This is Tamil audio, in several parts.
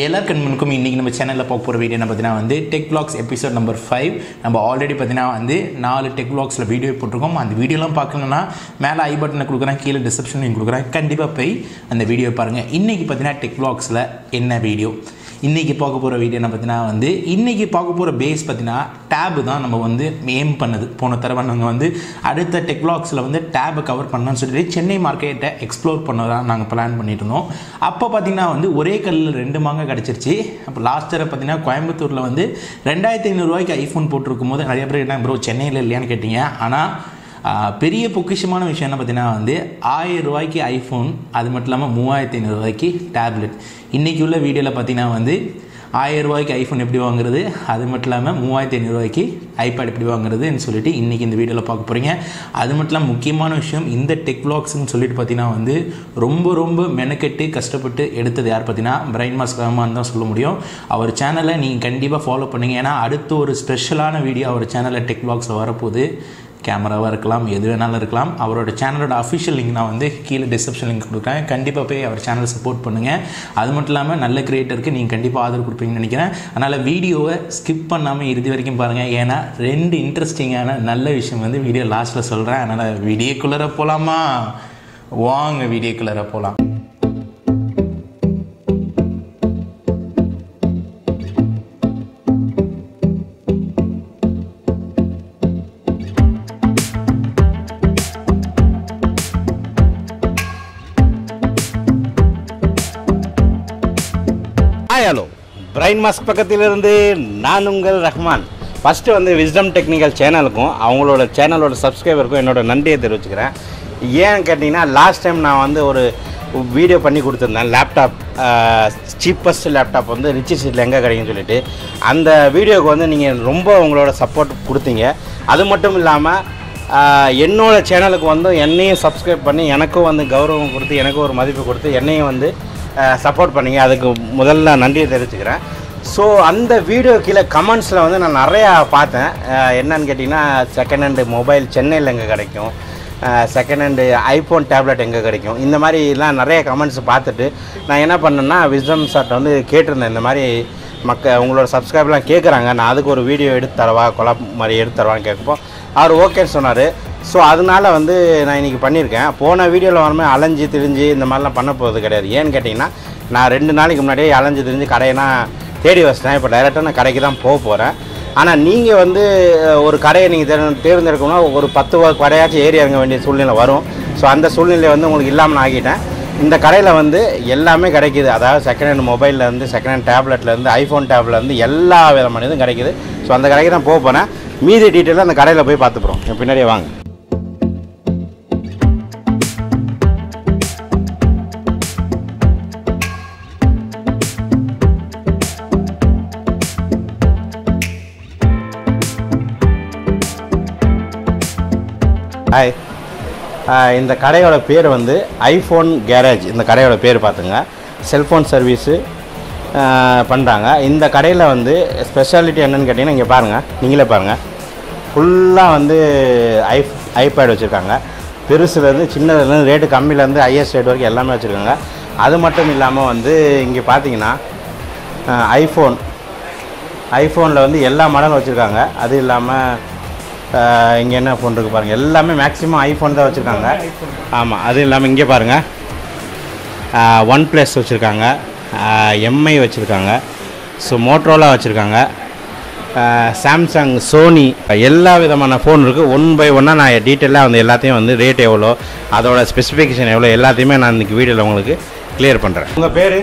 எல்லாருக்கும் இன்றைக்கி நம்ம சேனலில் பார்க்க போகிற வீடியோ பார்த்தீங்கன்னா வந்து டெக் வ்ளாக்ஸ் எபிசோட் நம்பர் 5. நம்ம ஆல்ரெடி பார்த்தீங்கன்னா வந்து 4 டெக் வ்ளாக்ஸில் வீடியோ போட்டிருக்கோம். அந்த வீடியோலாம் பார்க்கணுன்னா மேலே ஐ பட்டனை கொடுக்குறேன், கீழே டிஸ்கிரிப்ஷன் கொடுக்குறேன், கண்டிப்பாக போய் அந்த வீடியோ பாருங்கள். இன்றைக்கி பார்த்தீங்கன்னா டெக் வ்ளாக்ஸில் என்ன வீடியோ, இன்றைக்கி பார்க்க போகிற வீடியோ என்ன பார்த்தீங்கன்னா வந்து இன்றைக்கி பார்க்க போகிற பேஸ் பார்த்தீங்கன்னா டேபு தான் நம்ம வந்து எய்ம் பண்ணது. போன தடவை நாங்கள் வந்து அடுத்த டெக் வ்ளாக்ஸில் வந்து டேபை கவர் பண்ணோன்னு சொல்லிட்டு சென்னை மார்க்கெட்டை எக்ஸ்ப்ளோர் பண்ண தான் நாங்கள் பிளான் பண்ணிட்டு இருந்தோம். அப்போ பார்த்திங்கன்னா வந்து ஒரே கல்லில் 2 மாங்காய் கிடச்சிருச்சு. அப்போ லாஸ்ட் இயர் பார்த்திங்கன்னா கோயம்புத்தூரில் வந்து 2500 ரூபாய்க்கு ஐஃபோன் போட்டிருக்கும் போது நிறைய பேர் என்ன ப்ரோ சென்னையில் இல்லையான்னு கேட்டிங்க. ஆனால் பெரிய பொக்கிஷமான விஷயம் என்ன பார்த்தீங்கன்னா வந்து 1000 ரூபாய்க்கு ஐஃபோன், அது மட்டும் இல்லாமல் 3500 ரூபாய்க்கு டேப்லெட். இன்றைக்கி உள்ள வீடியோவில் பார்த்தீங்கன்னா வந்து 1000 ரூபாய்க்கு ஐஃபோன் எப்படி வாங்குறது, அது மட்டும் இல்லாமல் 3500 ரூபாய்க்கு ஐபேட் எப்படி வாங்குறதுன்னு சொல்லிட்டு இன்றைக்கி இந்த வீடியோவில் பார்க்க போகிறீங்க. அது மட்டும் இல்லாமல் முக்கியமான விஷயம், இந்த டெக் வ்ளாக்ஸ்ன்னு சொல்லிட்டு பார்த்தீங்கன்னா வந்து ரொம்ப மெனக்கெட்டு கஷ்டப்பட்டு எடுத்தது யார் பார்த்தீங்கன்னா 𝗵𝗏𝗏 தான் சொல்ல முடியும். அவர் சேனலை நீங்கள் கண்டிப்பாக ஃபாலோ பண்ணுங்கள். ஏன்னா அடுத்து ஒரு ஸ்பெஷலான வீடியோ அவர் சேனலில் டெக் வ்ளாக்ஸில் வரப்போகுது. கேமராவாக இருக்கலாம், எது வேணாலும் இருக்கலாம். அவரோட சேனலோட அஃபிஷியல் லிங்க் நான் வந்து கீழே டிஸ்கிரிப்ஷன் லிங்க் கொடுக்குறேன். கண்டிப்பாக போய் அவர் சேனலை சப்போர்ட் பண்ணுங்கள். அது மட்டும் இல்லாமல் நல்ல கிரியேட்டருக்கு நீங்கள் கண்டிப்பாக ஆதரவு கொடுப்பீங்கன்னு நினைக்கிறேன். அதனால் வீடியோவை ஸ்கிப் பண்ணாமல் இறுதி வரைக்கும் பாருங்கள். ஏன்னா 2 இன்ட்ரெஸ்டிங்கான நல்ல விஷயம் வந்து வீடியோ லாஸ்ட்டில் சொல்கிறேன். அதனால் வீடியோக்குள்ளே போகலாமா? வாங்க வீடியோக்குள்ளே போகலாம். ஹலோ, பிரைன் மாஸ்க் பக்கத்திலிருந்து நான் உங்கள் ரஹ்மான். ஃபஸ்ட்டு வந்து விஸ்டம் டெக்னிக்கல் சேனலுக்கும் அவங்களோட சேனலோட சப்ஸ்கிரைபருக்கும் என்னோட நன்றியை தெரிவிச்சுக்கிறேன். ஏன்னு கேட்டிங்கன்னா லாஸ்ட் டைம் நான் வந்து ஒரு வீடியோ பண்ணி கொடுத்துருந்தேன். லேப்டாப் சீப்பஸ்ட் லேப்டாப் வந்து ரிச்சி சீட்டில் எங்கே கிடைக்குன்னு சொல்லிட்டு. அந்த வீடியோவுக்கு வந்து நீங்கள் ரொம்ப உங்களோட சப்போர்ட் கொடுத்தீங்க. அது மட்டும் இல்லாமல் என்னோடய சேனலுக்கு வந்து என்னையும் சப்ஸ்கிரைப் பண்ணி எனக்கும் வந்து கௌரவம் கொடுத்து எனக்கும் ஒரு மதிப்பு கொடுத்து என்னையும் வந்து சப்போர்ட் பண்ணிங்க. அதுக்கு முதல்ல நன்றியை தெரிவிச்சுக்கிறேன். ஸோ அந்த வீடியோ கீழே கமெண்ட்ஸில் வந்து நான் நிறையா பார்த்தேன். என்னன்னு கேட்டிங்கன்னா செகண்ட் ஹேண்டு மொபைல் சென்னையில் எங்கே கிடைக்கும், செகண்ட் ஹேண்டு ஐஃபோன் டேப்லெட் எங்கே கிடைக்கும், இந்த மாதிரிலாம் நிறைய கமெண்ட்ஸ் பார்த்துட்டு நான் என்ன பண்ணேன்னா விஸ்டம் சார்ட்ட வந்து கேட்டிருந்தேன். இந்த மாதிரி உங்களோட சப்ஸ்கிரைப்லாம் கேட்குறாங்க, நான் அதுக்கு ஒரு வீடியோ எடுத்து தரவா, கொலாப் மாதிரி எடுத்து தரவான்னு கேட்குப்போம் அவர் ஓகேன்னு சொன்னார். ஸோ அதனால் வந்து நான் இன்றைக்கி பண்ணியிருக்கேன். போன வீடியோவில் வரமே அலைஞ்சு திரிஞ்சு இந்த மாதிரிலாம் பண்ண போகிறது கிடையாது. ஏன்னு கேட்டிங்கன்னா நான் 2 நாளைக்கு முன்னாடியே அலைஞ்சு திரிஞ்சு கடையெல்லாம் தேடி வச்சிட்டேன். இப்போ டைரெக்டாக நான் கடைக்கு தான் போக போகிறேன். ஆனால் நீங்கள் வந்து ஒரு கடையை நீங்கள் தேர்ந்தெடுக்கணும்னா ஒரு 10 கடையாச்சும் ஏறி இறங்க வேண்டிய சூழ்நிலை வரும். ஸோ அந்த சூழ்நிலை வந்து உங்களுக்கு இல்லாமல் நான் ஆகிட்டேன். இந்த கடையில் வந்து எல்லாமே கிடைக்கிது. அதாவது செகண்ட் ஹேண்ட் மொபைல்லேருந்து செகண்ட் ஹேண்ட் டேப்லெட்லேருந்து ஐஃபோன் டேப்லேருந்து எல்லா விதமான இதுவும் கிடைக்கிது. ஸோ அந்த கடைக்கு தான் போக போகிறேன். மீதி டீட்டெயிலாக அந்த கடையில் போய் பார்த்துப்போம். என் பின்னாடியே வாங்க. ஹாய், இந்த கடையோட பேர் வந்து ஐஃபோன் கேரேஜ். இந்த கடையோட பேர் பார்த்துங்க. செல்ஃபோன் சர்வீஸு பண்ணுறாங்க. இந்த கடையில் வந்து ஸ்பெஷாலிட்டி என்னென்னு கேட்டிங்கன்னா இங்கே பாருங்கள், நீங்களே பாருங்கள். ஃபுல்லாக வந்து ஐபேட் வச்சுருக்காங்க. பெருசுலேருந்து சின்னதுலேருந்து ரேட்டு கம்மியிலேருந்து ஹையஸ்ட் ரேட் வரைக்கும் எல்லாமே வச்சுருக்காங்க. அது மட்டும் இல்லாமல் வந்து இங்கே பார்த்தீங்கன்னா ஐஃபோனில் வந்து எல்லா மாடலும் வச்சுருக்காங்க. அது இல்லாமல் இங்கே என்ன ஃபோன் இருக்குது பாருங்கள், எல்லாமே மேக்ஸிமம் ஐஃபோன் தான் வச்சுருக்காங்க. ஆமாம், அது இல்லாமல் இங்கே பாருங்கள் OnePlus வச்சுருக்காங்க, எம்ஐ வச்சுருக்காங்க, ஸோ மோட்ரோலா வச்சுருக்காங்க, சாம்சங், சோனி, எல்லா விதமான ஃபோன் இருக்குது. 1 by 1 நான் டீட்டெயிலாக வந்து எல்லாத்தையும் வந்து ரேட் எவ்வளோ, அதோட ஸ்பெசிஃபிகேஷன் எவ்வளோ எல்லாத்தையுமே நான் இன்றைக்கி வீடியோவில் உங்களுக்கு கிளியர் பண்ணுறேன். உங்கள் பேர்?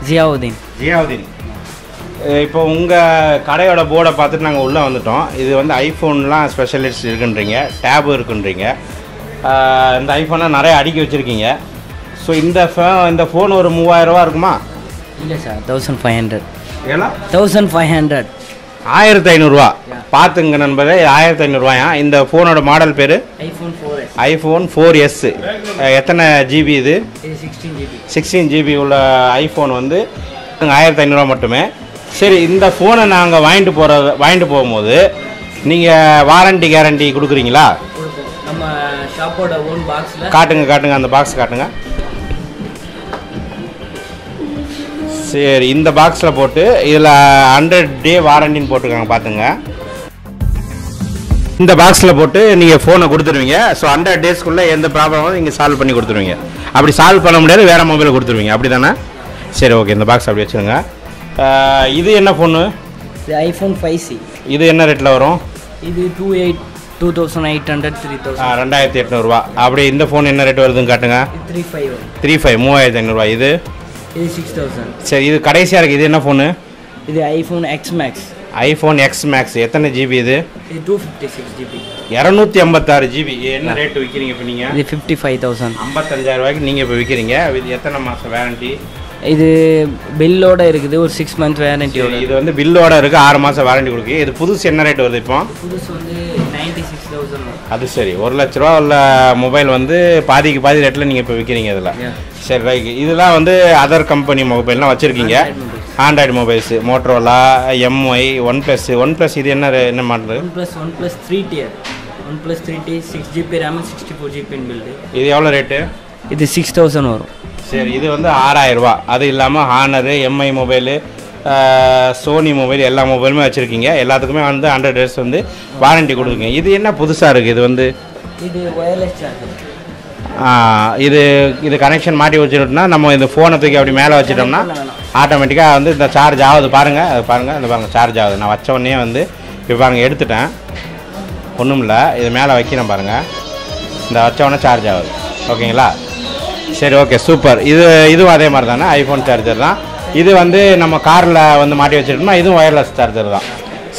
ஜியாவுதீன். இப்போ உங்கள் கடையோட போர்டை பார்த்துட்டு நாங்கள் உள்ளே வந்துட்டோம். இது வந்து ஐஃபோன்லாம் ஸ்பெஷலிஸ்ட் இருக்குன்றீங்க, டேபு இருக்குன்றீங்க. இந்த ஐஃபோன்லாம் நிறைய அடுக்கி வச்சுருக்கீங்க. ஸோ இந்த ஃபோன் ஒரு 3000 ரூபா இருக்குமா? இல்லை சார், 1500. ஏன்னா 1500. 1500 ரூபா. பார்த்துங்க நண்பரே, 1500 ரூபாயா. இந்த ஃபோனோட மாடல் பேர் ஐஃபோன் 4S. எத்தனை ஜிபி இது? 16 ஜிபி உள்ள ஐஃபோன் வந்து 1500 ரூபா மட்டுமே. சரி, இந்த ஃபோனை நாங்கள் வாங்கிட்டு போகும்போது நீங்கள் வாரண்டி கேரண்டி கொடுக்குறீங்களா? நம்ம ஷாப்போட ஓன் பாக்ஸில் காட்டுங்க, அந்த பாக்ஸ் காட்டுங்க. சரி இந்த பாக்ஸில் போட்டு இதில் 100 day வாரண்டின்னு போட்டுருக்காங்க பார்த்துங்க. இந்த பாக்ஸில் போட்டு நீங்கள் ஃபோனை கொடுத்துருவீங்க. ஸோ 100 daysக்குள்ளே எந்த ப்ராப்ளமும் நீங்கள் சால்வ் பண்ணி கொடுத்துருவீங்க. அப்படி சால்வ் பண்ண முடியாது வேறு மொபைலை கொடுத்துருவீங்க அப்படி தானே? சரி ஓகே இந்த பாக்ஸ் அப்படி வச்சுருங்க. இது என்ன ஃபோனு? இது iPhone 5C. இது என்ன ரேட்டில் வரும்? இது 2800 3000. 2800 அப்படி இந்த ஃபோன் என்ன ரேட் வருதுன்னு காட்டுங்க. 3500 இது 6000. சரி இது கடைசியாக இருக்குது. இது என்ன ஃபோனு? இது iPhone X Max. iPhone X Max எத்தனை ஜிபி இது? இது 256 GB. 256 GB. என்ன ரேட் விற்கிறீங்க இப்போ நீங்கள்? இது 55,000. 55,000 ரூபாய்க்கு நீங்கள் இப்போ விற்கிறீங்க. இது எத்தனை மாதம் வேரண்டி? இது பில்லோட இருக்குது ஒரு 6 month வேரண்டியோட. இது வந்து பில்லோட இருக்குது 6 மாதம் வாரண்டி கொடுக்கு. இது புதுசு என்ன ரேட் வருது இப்போ? புதுசு வந்து 96,000. அது சரி 1 லட்ச ரூபா உள்ள மொபைல் வந்து பாதிக்கு பாதி ரேட்டில் நீங்கள் இப்போ விற்கிறீங்க இதில். சரி ரைட். இதெல்லாம் வந்து அதர் கம்பெனி மொபைல்லாம் வச்சுருக்கீங்க. Android mobiles Motorola, MI, OnePlus இது என்ன model? OnePlus 3T. OnePlus 3T 6GB RAM 64GB build. இது எவ்வளோ ரேட்டு? இது 6000 வரும். சரி இது வந்து 6000 ரூபா. அது இல்லாமல் Honor, MI mobile, Sony mobile எல்லா மொபைலுமே வச்சுருக்கீங்க. எல்லாத்துக்குமே வந்து 100 days வந்து வாரண்டி கொடுக்குங்க. இது என்ன புதுசாக இருக்குது? இது வந்து இது ஒயர்லெஸ் சார்ஜர். இது கனெக்ஷன் மாட்டி வச்சுட்டோம்னா நம்ம இந்த ஃபோனை தூக்கி அப்படி மேலே வச்சுட்டோம்னா ஆட்டோமேட்டிக்காக வந்து இந்த சார்ஜ் ஆகுது. பாருங்கள் அது பாருங்கள் இந்த பாருங்கள் சார்ஜ் ஆகுது. நான் வச்ச உடனே வந்து இப்போ பாருங்கள் எடுத்துட்டேன். ஒன்றும் இல்லை இது மேலே வைக்கிறேன் பாருங்கள். இந்த வச்ச உடனே சார்ஜ் ஆகுது. ஓகேங்களா? சரி ஓகே சூப்பர். இதுவும் அதே மாதிரி தானே ஐஃபோன் சார்ஜர் தான். இது வந்து நம்ம காரில் வந்து மாட்டி வச்சுட்டோம்னா இதுவும் ஒயர்லெஸ் சார்ஜர் தான்.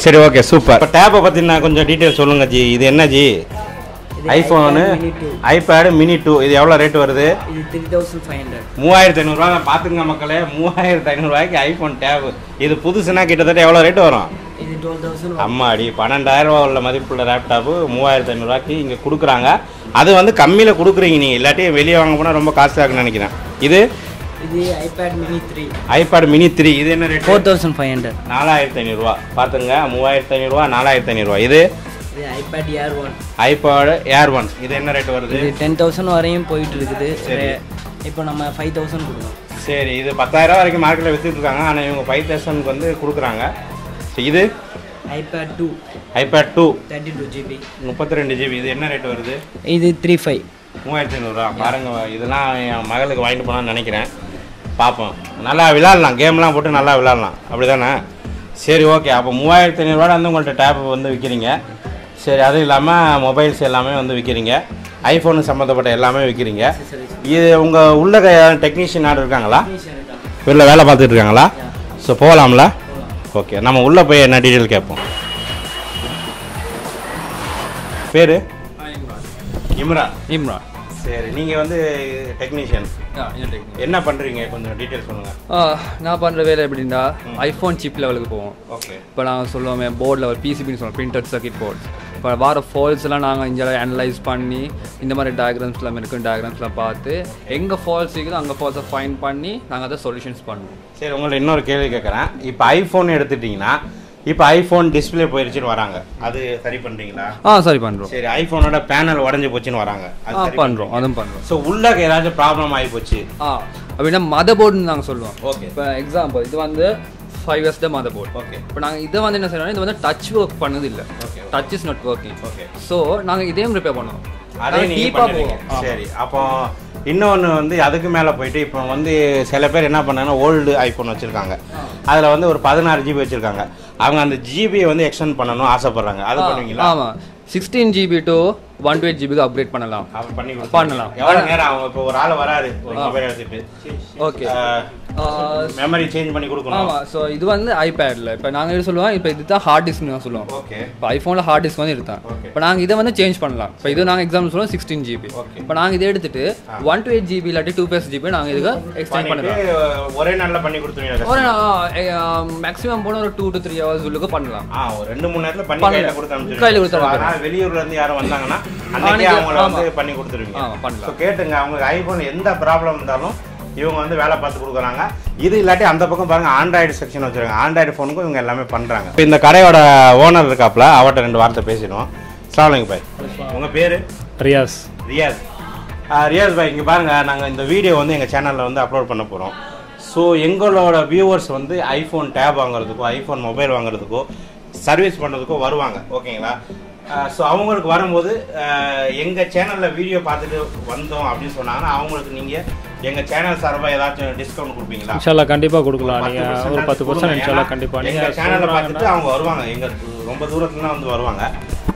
சரி ஓகே சூப்பர். இப்போ டேப்பை பற்றி நான் கொஞ்சம் டீட்டெயில் சொல்லுங்கள் ஜி. இது என்ன ஜி? IPhone iPad mini 2. இது எவ்வளோ ரேட் வருது? இது 3500. 3500 ரூபா. பார்த்துங்க மக்களே 3500 ரூபாய்க்கு ஐஃபோன் டேப். இது புதுசுனா கிட்டத்தட்ட எவ்வளோ ரேட் வரும்? இது 12000. அம்மாடி 12000 ரூபா உள்ள மதிப்புள்ள லேப்டாப்பு 3500 ரூபாய்க்கு இங்கே கொடுக்குறாங்க. அது வந்து கம்மியில் கொடுக்குறீங்க நீங்கள். இல்லாட்டி வெளியே வாங்க போனால் ரொம்ப காஸ்ட்லியாக இருக்குன்னு நினைக்கிறேன். இது iPad mini 3. iPad mini 3 இது என்ன ரேட்? 4500. 4500 ரூபா. பார்த்துங்க 3500 ரூபா 4500 ரூபா. இது iPad Air 1. iPad Air 1 இது என்ன ரேட் வருது? இது 10000 வரையும் போயிட்டு இருக்குது. சரி இப்போ நம்ம 5000 கொடுக்கணும். சரி இது 10000 ரூபா வரைக்கும் மார்க்கெட்டில் விற்றுட்டு இருக்காங்க. ஆனால் இவங்க 5000க்கு வந்து கொடுக்குறாங்க. இது iPad 2. iPad 2 32GB. 32GB. இது என்ன ரேட் வருது? இது 3500. 3500 ரூபா. பாருங்க இதெல்லாம் என் மகளுக்கு வாங்கிட்டு போகலான்னு நினைக்கிறேன். பார்ப்போம். நல்லா விளாட்லாம், கேம்லாம் போட்டு நல்லா விளாட்லாம் அப்படி தானே? சரி ஓகே. அப்போ 3500 ரூபா வந்து உங்கள்கிட்ட டேப் வந்து விற்கிறீங்க. சரி அது இல்லாமல் மொபைல்ஸ் எல்லாமே வந்து விற்கிறீங்க. ஐஃபோனு சம்மந்தப்பட்ட எல்லாமே விற்கிறீங்க. இது உங்கள் உள்ள டெக்னீஷியன் யாரும் இருக்காங்களா? வெளில வேலை பார்த்துட்டு இருக்காங்களா? ஸோ போகலாம்ல? ஓகே நம்ம உள்ளே போய் என்ன டீட்டெயில் கேட்போம். பேர்? இம்ரான். சரி நீங்கள் வந்து டெக்னீஷியன் என்ன பண்ணுறீங்க? கொஞ்சம் டீட்டெயில் சொல்லுங்கள். நான் பண்ணுற வேலை எப்படின்னா ஐஃபோன் சிப் லெவலுக்கு போவோம். ஓகே. இப்போ நாங்கள் சொல்லுவோமே போர்ட் லெவல் பிசிபின்னு சொல்லுவோம், பிரிண்டட் சர்க்கிட் போர்ட்ஸ். இப்போ வர ஃபால்ஸ்லாம் நாங்கள் இங்கே அனலைஸ் பண்ணி இந்த மாதிரி டயக்ராம்ஸ்லாம் இருக்குது, டயக்ராம்ஸ்லாம் பார்த்து எங்கே ஃபால்ஸ் இருக்குதோ அங்கே ஃபால்ஸை ஃபைன் பண்ணி நாங்கள் அதை சொல்யூஷன்ஸ் பண்ணுவோம். சரி உங்கள்ட்ட இன்னொரு கேள்வி கேட்குறேன். இப்போ ஐஃபோன் எடுத்துட்டிங்கன்னா இப்போ ஐஃபோன் டிஸ்பிளே போயிடுச்சுன்னு வராங்க, அது சரி பண்ணுறீங்களா? சரி பண்ணுறோம். சரி ஐஃபோனோட பேனல் உடஞ்சி போச்சுன்னு வராங்க, அது பண்ணுறோம். அதுவும் பண்ணுறோம். ஸோ உள்ள ஏதாச்சும் ப்ராப்ளம் ஆகி போச்சு அப்படின்னா மதர் போர்டுன்னு நாங்கள் சொல்லுவோம். ஓகே. இப்போ எக்ஸாம்பிள் இது வந்து 5 years the motherboard. Okay. இப்போ நாங்கள் இதை வந்து என்ன செய்யறோம், இது வந்து டச் ஒர்க் பண்ணது இல்லை. Okay. Touch is not working. Okay. So நாங்கள் இதையும் ரிப்பேர் பண்ணுவோம். அதே டீப்பாக போவோம். சரி அப்போ இன்னொன்று வந்து அதுக்கு மேலே போயிட்டு இப்போ வந்து சில பேர் என்ன பண்ணாங்கன்னா ஓல்டு ஐஃபோன் வச்சுருக்காங்க, அதில் வந்து ஒரு 16 GB வச்சுருக்காங்க. அவங்க அந்த ஜிபியை வந்து எக்ஸ்டெண்ட் பண்ணணும் ஆசைப்படுறாங்க, அது பண்ணுவீங்களா? ஆமாம், 16 GB to 128 GB அப்கிரேட் பண்ணலாம். பண்ணலாம். எவ்வளோ நேரம் அவங்க இப்போ ஒரு ஆள் வராரு ஒரு மொபைல் எடுத்துட்டு, ஓகே, மெமரி சேஞ்ச் பண்ணி கொடுக்கணும். ஆமாம். ஸோ இது வந்து ஐபேடில் இப்போ நாங்கள் என்ன சொல்லுவோம், இப்போ இது தான் ஹார்ட் டிஸ்க்னு தான் சொல்லுவோம். ஓகே. இப்போ ஐஃபோனில் ஹார்ட் டிஸ்க் வந்து எடுத்தான். இப்போ நாங்கள் இதை வந்து சேஞ்ச் பண்ணலாம். இப்போ இது நாங்கள் எக்ஸாம்பிள் சொல்லுவோம் 16 GB. இப்போ நாங்கள் இதை எடுத்துட்டு 128 GB இல்லாட்டி 2+ GB நாங்கள் இதுக்கு எக்ஸ்டெண்ட் பண்ணலாம். ஒரே நாளில் பண்ணி கொடுத்துருவீங்க? ஒரு மேக்ஸிமம் போனால் ஒரு 2 to 3 hours உள்ளுக்கு பண்ணலாம். ஒரு 2-3 நேரத்தில் பண்ணி கையில் கொடுத்து கையில் கொடுத்து வெளியூர்ல இருந்து யாரும் வந்தாங்கன்னா அன்னைக்கு அவங்கள வந்து பண்ணி கொடுத்துருவீங்க. பண்ணலாம். கேட்டுங்க, அவங்களுக்கு ஐஃபோன் எந்த ப்ராப்ளம் இருந்தாலும் இவங்க வந்து வேலை பார்த்து கொடுக்குறாங்க. இது இல்லாட்டி அந்த பக்கம் பாருங்க ஆண்ட்ராய்டு செக்ஷன் வச்சிருக்காங்க, ஆண்ட்ராய்டு ஃபோனுக்கும் இவங்க எல்லாமே பண்றாங்க. இப்போ இந்த கடையோட ஓனர் இருக்காப்ல, அவர்கிட்ட 2 வார்த்தை பேசிடுவோம். அஸ்ஸலாமு அலைக்கும் பாய். உங்க பேரு? ரியாஸ். ரியாஸ் பாய், இங்கே பாருங்க, நாங்கள் இந்த வீடியோ வந்து எங்கள் சேனலில் வந்து அப்லோட் பண்ண போகிறோம். ஸோ ஸோ எங்களோட வியூவர்ஸ் வந்து ஐஃபோன் டேப் வாங்குறதுக்கோ ஐஃபோன் மொபைல் வாங்குறதுக்கோ சர்வீஸ் பண்ணுறதுக்கோ வருவாங்க ஓகேங்களா. ஸோ அவங்களுக்கு வரும்போது எங்கள் சேனலில் வீடியோ பார்த்துட்டு வந்தோம் அப்படின்னு சொன்னாங்கன்னா அவங்களுக்கு நீங்கள் எங்கள் சேனல் சார்பாக ஏதாச்சும் டிஸ்கவுண்ட் கொடுப்பீங்களா? இன்ஷால்லா கண்டிப்பாக கொடுக்கலாம். நீங்கள் ஒரு 10% இன்ஷால்லா கண்டிப்பாக எங்கள் சேனலை பார்த்துட்டு அவங்க வருவாங்க, எங்கள் ரொம்ப தூரத்துலாம் வந்து வருவாங்க.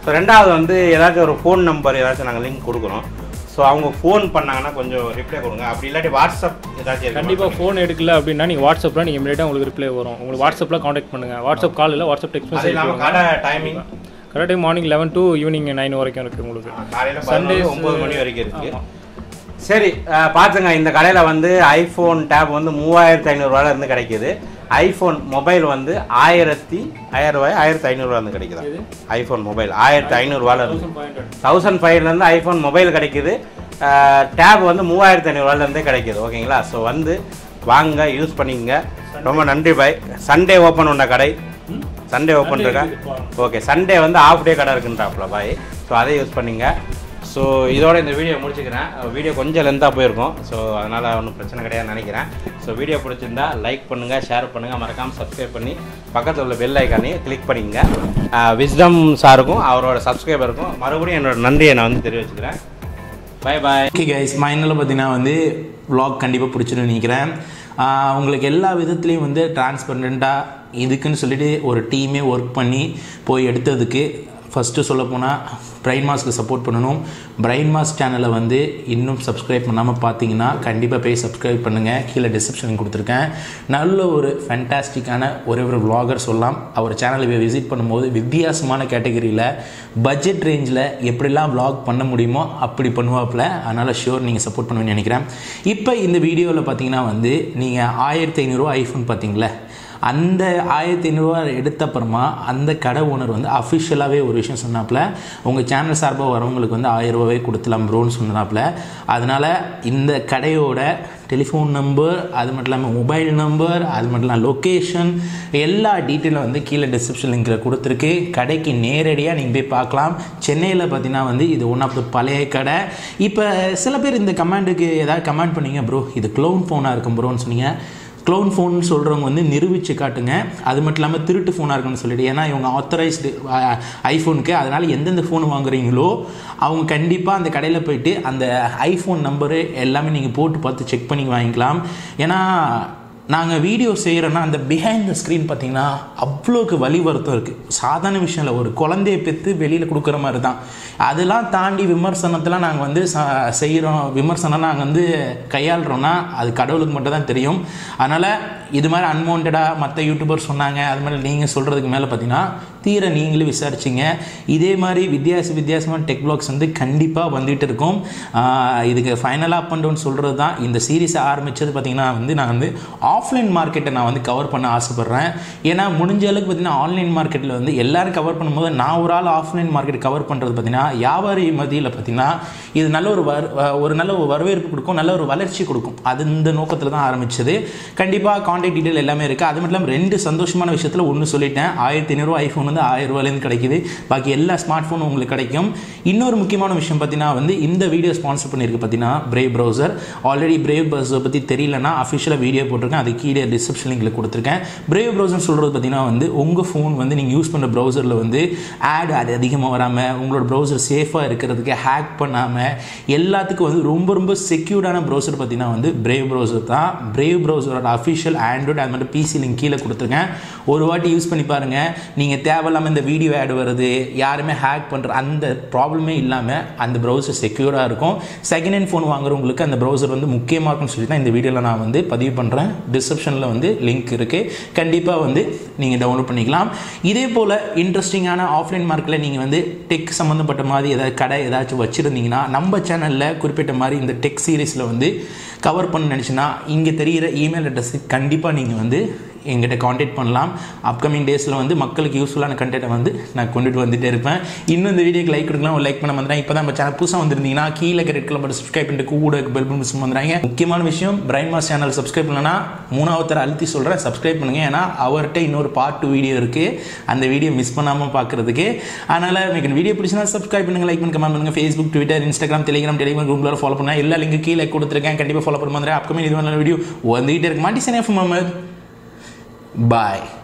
ஸோ ரெண்டாவது வந்து ஏதாச்சும் ஒரு ஃபோன் நம்பர் ஏதாச்சும் நாங்கள் லிங்க் கொடுக்குறோம். ஸோ அவங்க ஃபோன் பண்ணாங்கன்னா கொஞ்சம் ரிப்ளை கொடுங்க. அப்படி இல்லாட்டி வாட்ஸ்அப் ஏதாச்சும் கண்டிப்பாக ஃபோன் எடுக்கல அப்படின்னா நீங்கள் வாட்ஸ்அப்பில் நீங்கள் இமீடியட்டாக உங்களுக்கு ரிப்ளை வரும். உங்களுக்கு வாட்ஸ்அப்பில் காண்டாக்ட் பண்ணுங்கள். வாட்ஸ்அப் கால் இல்லை, வாட்ஸ்அப் டெக்ஸ்ட் மெசேஜ். கடை டைமிங் கரெக்டாக மார்னிங் 11 to ஈவினிங் 9 வரைக்கும் இருக்குது உங்களுக்கு. காலையில் சண்டே 9 மணி வரைக்கும் இருக்குது. சரி பார்த்துங்க, இந்த கடையில் வந்து ஐஃபோன் டேப் வந்து 3500 இருந்து கிடைக்கிது. ஐஃபோன் மொபைல் வந்து 1500 இருந்து கிடைக்குது. ஐஃபோன் மொபைல் 1500 இருந்து 1500 ஐஃபோன் மொபைல் கிடைக்குது. டேப் வந்து 3500 இருந்தே கிடைக்குது ஓகேங்களா. ஸோ வந்து வாங்க, யூஸ் பண்ணிக்கங்க. ரொம்ப நன்றி பாய். சண்டே ஓப்பன் உள்ள கடை, சண்டே ஓப்பன் இருக்கா? ஓகே, சண்டே வந்து ஆஃப் டே கடை இருக்குன்றாப்ல பாய். ஸோ அதை யூஸ் பண்ணிங்க. ஸோ இதோட இந்த வீடியோ முடிச்சுக்கிறேன். வீடியோ கொஞ்சம் லென்த்தாக போயிருக்கும். ஸோ அதனால் ஒன்றும் பிரச்சனை கிடையாதுன்னு நினைக்கிறேன். ஸோ வீடியோ பிடிச்சிருந்தா லைக் பண்ணுங்கள், ஷேர் பண்ணுங்கள், மறக்காமல் சப்ஸ்கிரைப் பண்ணி பக்கத்தில் உள்ள பெல் ஐக்கானையும் கிளிக் பண்ணிக்கங்க. விஸ்டம் சாருக்கும் அவரோட சப்ஸ்கிரைபருக்கும் மறுபடியும் என்னோட நன்றியை நான் வந்து தெரிவிச்சுக்கிறேன். பாய் பாய். ஓகே கைஸ், மைண்டில் பார்த்தீங்கன்னா வந்து vlog கண்டிப்பாக பிடிச்சிட்டு நினைக்கிறேன். உங்களுக்கு எல்லா விதத்துலேயும் வந்து டிரான்ஸ்பரண்ட்டாக இதுக்குன்னு சொல்லிட்டு ஒரு டீமே ஒர்க் பண்ணி போய் எடுத்ததுக்கு ஃபஸ்ட்டு சொல்லப்போனால் பிரைன் மாஸ்க்கு சப்போர்ட் பண்ணணும். பிரைன் மாஸ் சேனலை வந்து இன்னும் சப்ஸ்கிரைப் பண்ணாமல் பார்த்தீங்கன்னா கண்டிப்பாக போய் சப்ஸ்கிரைப் பண்ணுங்கள். கீழே டிஸ்கிரிப்ஷன் கொடுத்துருக்கேன். நல்ல ஒரு ஃபேண்டாஸ்டிக்கான ஒரு விளாகர் சொல்லலாம். அவர் சேனலை விசிட் பண்ணும்போது வித்தியாசமான கேட்டகரியில் பட்ஜெட் ரேஞ்சில் எப்படிலாம் விளாக் பண்ண முடியுமோ அப்படி பண்ணுவாப்பில். அதனால் ஷியோர் நீங்கள் சப்போர்ட் பண்ணுவேன்னு நினைக்கிறேன். இப்போ இந்த வீடியோவில் பார்த்தீங்கன்னா வந்து நீங்கள் 1500 ஐஃபோன் பார்த்தீங்களே, அந்த 1500 எடுத்தப்புறமா அந்த கடை ஓனர் வந்து அஃபிஷியலாகவே ஒரு விஷயம் சொன்னாப்புல, உங்கள் சேனல் சார்பாக வரவங்களுக்கு வந்து 1000 ரூபாவே கொடுத்துலாம் ப்ரோன்னு சொன்னாப்புல. அதனால் இந்த கடையோட டெலிஃபோன் நம்பர், அது மட்டும் இல்லாமல் மொபைல் நம்பர், அது மட்டும் இல்லாமல் லொக்கேஷன், எல்லா டீட்டெயிலும் வந்து கீழே டிஸ்கிரிப்ஷன் லிங்கில் கொடுத்துருக்கு. கடைக்கு நேரடியாக நீங்கள் போய் பார்க்கலாம். சென்னையில் பார்த்தீங்கன்னா வந்து இது ஒன் ஆஃப் த பழைய கடை. இப்போ சில பேர் இந்த கமெண்ட்டுக்கு ஏதாவது கமெண்ட் பண்ணீங்க, ப்ரோ இது க்ளோன் ஃபோனாக இருக்கும் ப்ரோன்னு சொன்னீங்க. க்ளோன் ஃபோன் சொல்கிறவங்க வந்து நிரூபித்து காட்டுங்க. அது மட்டும் இல்லாமல் திருட்டு ஃபோனாக இருக்குன்னு சொல்லிட்டு, ஏன்னா இவங்க ஆத்தரைஸ்டு ஐஃபோனுக்கு. அதனால் எந்தெந்த ஃபோன் வாங்குறீங்களோ அவங்க கண்டிப்பாக அந்த கடையில் போய்ட்டு அந்த ஐஃபோன் நம்பரு எல்லாமே நீங்கள் போட்டு பார்த்து செக் பண்ணி வாங்கிக்கலாம். ஏன்னா நாங்கள் வீடியோ செய்கிறோன்னா அந்த பிஹைண்ட் த ஸ்க்ரீன் பார்த்திங்கன்னா அவ்வளோக்கு வலி வருத்தம் இருக்குது. சாதாரண விஷயம் இல்லை, ஒரு குழந்தைய பெற்று வெளியில் கொடுக்குற மாதிரி தான். அதெல்லாம் தாண்டி விமர்சனத்தெலாம் நாங்கள் வந்து செய்கிறோம். விமர்சனம் நாங்கள் வந்து கையாளுறோன்னா அது கடவுளுக்கு மட்டும் தான் தெரியும். அதனால் இது மாதிரி அன்வான்டாக மற்ற யூடியூபர் சொன்னாங்க, அது மாதிரி நீங்கள் சொல்கிறதுக்கு மேலே பார்த்தீங்கன்னா தீர நீங்களே விசாரிச்சிங்க. இதே மாதிரி வித்தியாசமான டெக் வ்ளாக்ஸ் வந்து கண்டிப்பாக வந்துகிட்டு இருக்கும். இதுக்கு ஃபைனலாக அப் அண்ட் டவுன் சொல்கிறது தான் இந்த சீரீஸை ஆரம்பித்தது. பார்த்திங்கன்னா வந்து நான் வந்து ஆஃப்லைன் மார்க்கெட்டை நான் வந்து கவர் பண்ண ஆசைப்பட்றேன். ஏன்னா முடிஞ்ச அளவுக்கு பார்த்திங்கன்னா ஆன்லைன் மார்க்கெட்டில் வந்து எல்லோரும் கவர் பண்ணும்போது நான் ஒரு ஆள் ஆஃப்லைன் மார்க்கெட் கவர் பண்ணுறது பார்த்திங்கன்னா வியாபாரி மத்தியில் பார்த்திங்கன்னா இது நல்ல ஒரு நல்ல ஒரு வரவேற்பு கொடுக்கும், நல்ல ஒரு வளர்ச்சி கொடுக்கும். அது இந்த நோக்கத்தில் தான் ஆரம்பித்தது. கண்டிப்பாக கான்டாக்ட் டீட்டெயில் எல்லாமே இருக்குது. அது மட்டும் இல்லாமல் 2 சந்தோஷமான விஷயத்தில் ஒன்று சொல்லிட்டேன். 1500 ஐஃபோன் வந்து 1000 ரூபாயிலேருந்து கிடைக்கிது. பாக்கி எல்லா ஸ்மார்ட் ஃபோனும் உங்களுக்கு கிடைக்கும். இன்னொரு முக்கியமான விஷயம் பார்த்தீங்கன்னா வந்து இந்த வீடியோ ஸ்பான்சர் பண்ணியிருக்கு பார்த்தீங்கன்னா brave browser. Already brave browser பற்றி தெரியலன்னா அஃபிஷியலாக வீடியோ போட்டிருக்கேன், அது கீழே டிஸ்கிரிப்ஷன் லிங்கில் கொடுத்துருக்கேன். பிரேவ் ப்ரௌசர் சொல்கிறது பார்த்தீங்கன்னா வந்து உங்கள் ஃபோன் வந்து நீங்கள் யூஸ் பண்ணுற ப்ரௌசரில் வந்து ஆட் அதிகமாக வராமல், உங்களோட ப்ரௌசர் சேஃபாக இருக்கிறதுக்கு, ஹேக் பண்ணாமல், எல்லாத்துக்கும் வந்து ரொம்ப செக்யூர்டான ப்ரௌசர் பார்த்தீங்கன்னா வந்து பிரேவ் ப்ரௌசர் தான். பிரேவ் ப்ரௌசரோட அஃபிஷியல் ஆண்ட்ராய்டு அது மட்டும் பிசி லிங்க் கீழே கொடுத்துருக்கேன். ஒரு வாட்டி யூஸ் பண்ணி பாருங்கள். நீங்கள் தேவையில்லாமல் இந்த வீடியோ ஆட் வருது, யாருமே ஹேக் பண்ணுற அந்த ப்ராப்ளமே இல்லாமல் அந்த ப்ரௌசர் செக்யூராக இருக்கும். செகண்ட் ஹேண்ட் ஃபோன் வாங்குறவங்களுக்கு அந்த ப்ரௌசர் வந்து முக்கியமாக இருக்குன்னு சொல்லி தான் இந்த வீடியோவில் நான் வந்து பதிவு பண்ணுறேன். டிஸ்கிரிப்ஷனில் வந்து லிங்க் இருக்குது, கண்டிப்பாக வந்து நீங்கள் டவுன்லோட் பண்ணிக்கலாம். இதே போல் இன்ட்ரெஸ்டிங்கான ஆஃப்லைன் மார்க்கெட்டில் நீங்கள் வந்து டெக் சம்மந்தப்பட்ட மாதிரி ஏதாவது கடை ஏதாச்சும் வச்சுருந்தீங்கன்னா நம்ம சேனலில் குறிப்பிட்ட மாதிரி இந்த டெக் சீரீஸில் வந்து கவர் பண்ண நினச்சின்னா இங்கே தெரிகிற இமெயில் அட்ரஸுக்கு கண்டிப்பாக நீங்கள் வந்து எங்கிட்ட காண்டாக்ட் பண்ணலாம். அப்கமிங் டேஸில் வந்து மக்களுக்கு யூஸ்ஃபுல்லான கண்டென்ட்டை வந்து நான் கொண்டுட்டு வந்துகிட்டே இருப்பேன். இன்னும் இந்த வீடியோக்கு லைக் கொடுக்கலாம், ஒரு லைக் பண்ண வந்துடுறேன். இப்போ தான் நம்ம சேனல் புதுசாக வந்திருந்தீங்கன்னா கீழே ரெட் கலர் பட்டன் சப்ஸ்கிரைப் பண்ணிட்டு கூட பெல் பட்டன் மிஸ் வந்துடுறாங்க. முக்கியமான விஷயம், பிரைன் மாஸ் சேனல் சப்ஸ்கிரைப் பண்ணலன்னா 3வது தர அழுத்தி சொல்கிறேன், சப்ஸ்கிரைப் பண்ணுங்கள். ஏன்னா அவர்கிட்ட இன்னொரு பார்ட் 2 வீடியோ இருக்குது, அந்த வீடியோ மிஸ் பண்ணாமல் பார்க்குறதுக்கு. அதனால் எனக்கு வீடியோ பிடிச்சினா சப்ஸ்கிரைப் பண்ணுங்கள், லைக் பண்ணி கமெண்ட் பண்ணுங்கள். ஃபேஸ்புக், ட்விட்டர், இன்ஸ்டாகிராம், டெலிகிராம் குரூப்பில் ஃபாலோ பண்ணுங்கள். எல்லா லிங்க் கீழே கொடுத்துருக்கேன், கண்டிப்பாக ஃபாலோ பண்ண மாதிரி. அப்கமிங் இது நல்ல வீடியோ வந்துகிட்டே இருக்கு. மாட்டி சனி முகமது. Bye.